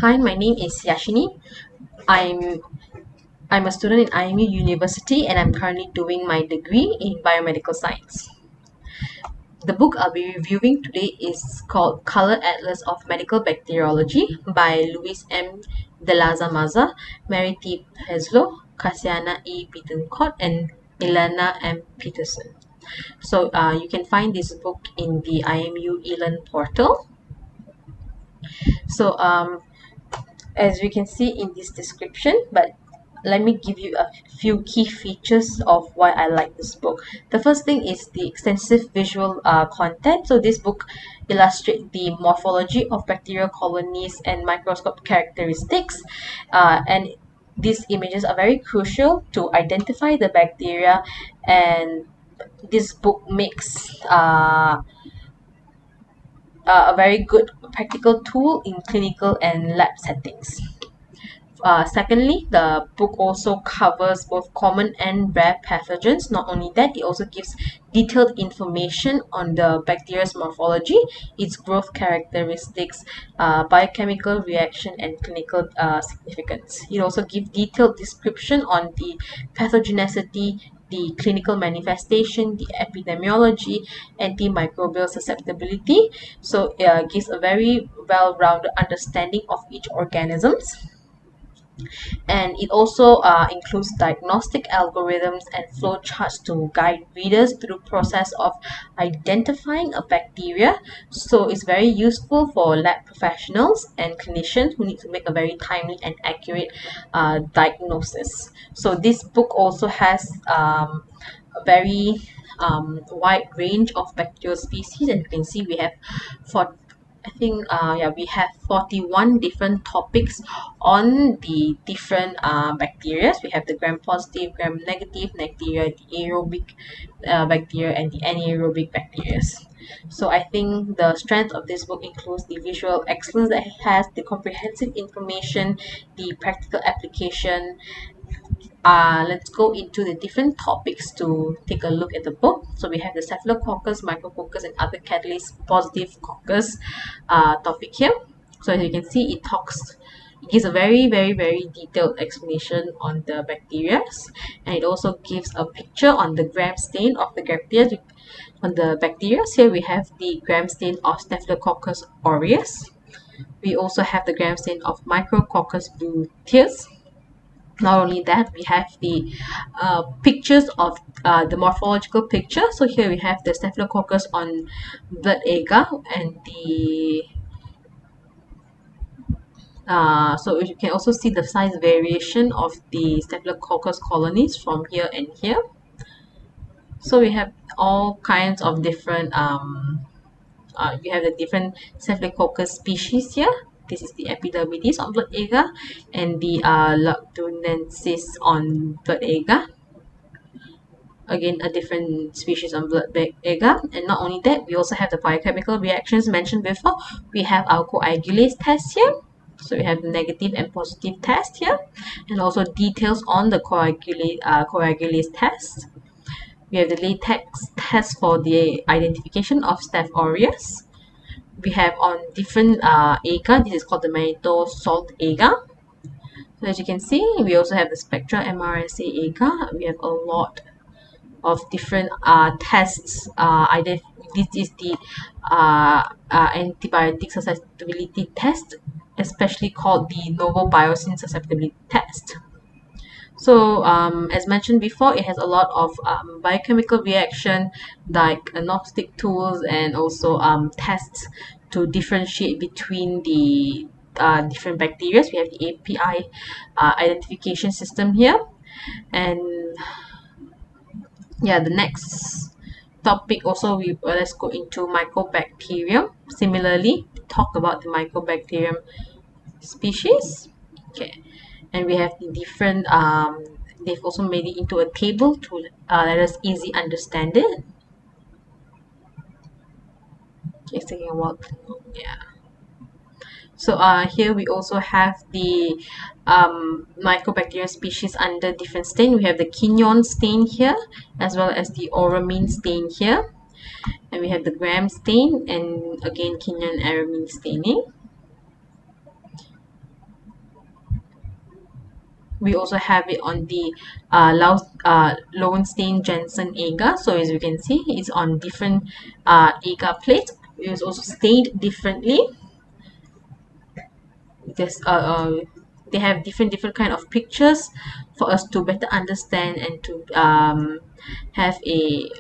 Hi, my name is Yasheni. I'm a student in IMU University and I'm currently doing my degree in biomedical science. The book I'll be reviewing today is called Color Atlas of Medical Bacteriology by Louis M. de Maza, Mary T. Pezzlo, Cassiana E. Bittencourt, and Ellena M. Peterson. So you can find this book in the IMU eLearn portal. So as we can see in this description, but let me give you a few key features of why I like this book. The first thing is the extensive visual content. So this book illustrates the morphology of bacterial colonies and microscope characteristics, and these images are very crucial to identify the bacteria, and this book makes a very good practical tool in clinical and lab settings. Secondly, the book also covers both common and rare pathogens. Not only that, it also gives detailed information on the bacteria's morphology, its growth characteristics, biochemical reaction, and clinical significance. It also gives detailed description on the pathogenicity, the clinical manifestation, the epidemiology, antimicrobial susceptibility. So it gives a very well-rounded understanding of each organisms, and it also includes diagnostic algorithms and flowcharts to guide readers through the process of identifying a bacteria. So it's very useful for lab professionals and clinicians who need to make a very timely and accurate diagnosis. So this book also has a very wide range of bacterial species, and you can see we have for we have 41 different topics on the different bacteria. We have the gram-positive, gram-negative bacteria, the aerobic bacteria, and the anaerobic bacteria. So I think the strength of this book includes the visual excellence that it has, the comprehensive information, the practical application. Let's go into the different topics to take a look at the book. So we have the Staphylococcus, Micrococcus, and other catalyst positive coccus topic here. So as you can see, it gives a very detailed explanation on the bacteria, and it also gives a picture on the gram stain of the bacteria. On the bacteria, here we have the gram stain of Staphylococcus aureus. We also have the gram stain of Micrococcus gluteus. Not only that, we have the pictures of the morphological picture. So here we have the Staphylococcus on blood agar, and the so you can also see the size variation of the Staphylococcus colonies from here and here. So we have all kinds of different we have the different Staphylococcus species here. This is the epidermidis on blood agar and the lactunensis on blood agar. Again, a different species on blood agar. And not only that, we also have the biochemical reactions mentioned before. We have our coagulase test here. So we have the negative and positive test here, and also details on the coagulase test. We have the latex test for the identification of Staph aureus. We have on different agar. This is called the mannitol salt agar. So as you can see, we also have the spectra MRSA agar. We have a lot of different tests. This is the antibiotic susceptibility test, especially called the novel biosyn susceptibility test. So as mentioned before, it has a lot of biochemical reaction, diagnostic tools, and also tests to differentiate between the different bacteria. We have the API identification system here, and yeah, the next topic also let's go into mycobacterium. Similarly, talk about the mycobacterium species. Okay, and we have the different they've also made it into a table to let us easy understand it. Okay, it's taking a while. Yeah. So here we also have the mycobacterium species under different stain. We have the quinone stain here, as well as the auramine stain here. And we have the gram stain, and again quinone aramine staining. We also have it on the Lowenstein Jensen agar. So as you can see, it's on different agar plates. It was also stained differently. There's they have different kind of pictures for us to better understand and to have a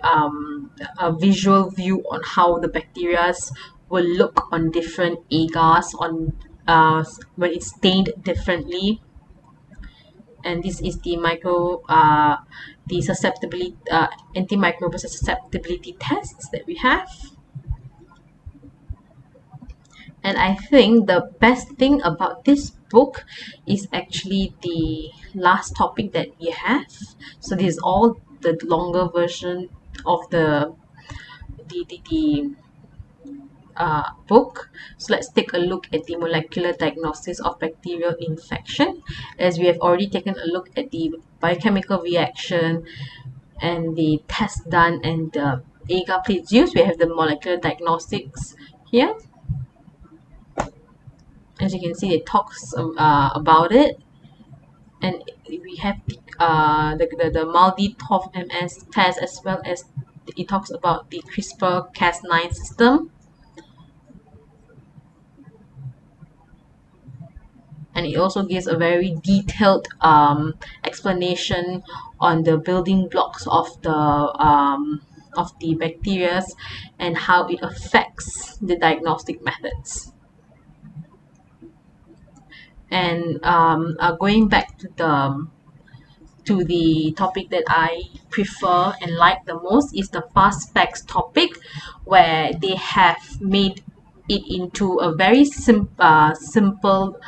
visual view on how the bacteria will look on different agars on when it's stained differently. And this is the the susceptibility antimicrobial susceptibility tests that we have. And I think the best thing about this book is actually the last topic that we have. So this is all the longer version of the book. So let's take a look at the molecular diagnosis of bacterial infection. As we have already taken a look at the biochemical reaction and the test done and the agar plates used, we have the molecular diagnostics here. As you can see, it talks about it, and we have the MALDI-TOF MS test, as well as it talks about the CRISPR-Cas9 system. And it also gives a very detailed explanation on the building blocks of the bacteria and how it affects the diagnostic methods. And going back to the topic that I prefer and like the most is the fast facts topic, where they have made it into a very simple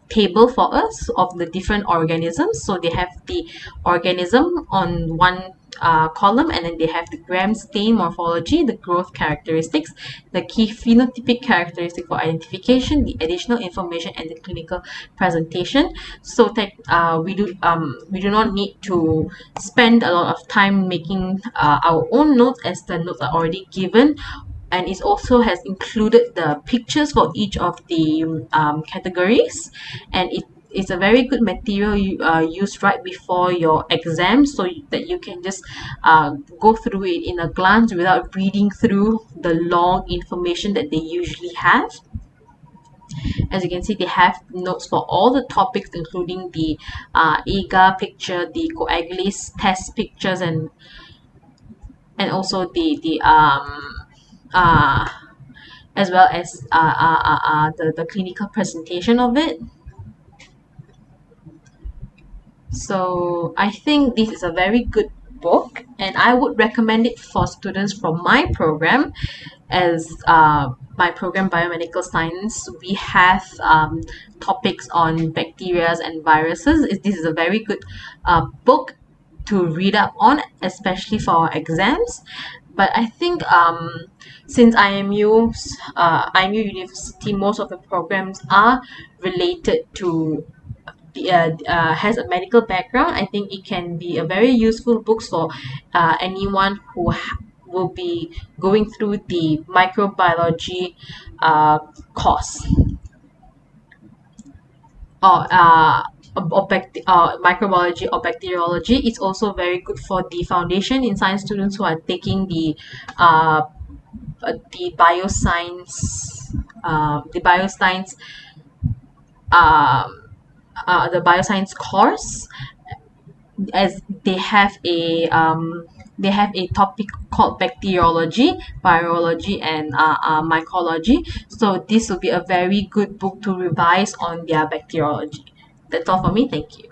table for us of the different organisms. So they have the organism on one column, and then they have the gram stain morphology, the growth characteristics, the key phenotypic characteristic for identification, the additional information, and the clinical presentation. So that we do not need to spend a lot of time making our own notes, as the notes are already given. And it also has included the pictures for each of the categories, and it's a very good material used right before your exam, so that you can just go through it in a glance without reading through the long information that they usually have. As you can see, they have notes for all the topics, including the agar picture, the coagulase test pictures, and also uh, as well as the clinical presentation of it. So I think this is a very good book, and I would recommend it for students from my program. As my program, biomedical science, we have topics on bacteria and viruses. This is a very good book to read up on, especially for our exams. But I think since IMU University, most of the programs are related to has a medical background. I think it can be a very useful book for anyone who will be going through the microbiology course, or microbiology or bacteriology. It's also very good for the foundation in science students who are taking the bioscience um, the bioscience course, as they have a topic called bacteriology, virology, and mycology. So this will be a very good book to revise on their bacteriology. That's all for me. Thank you.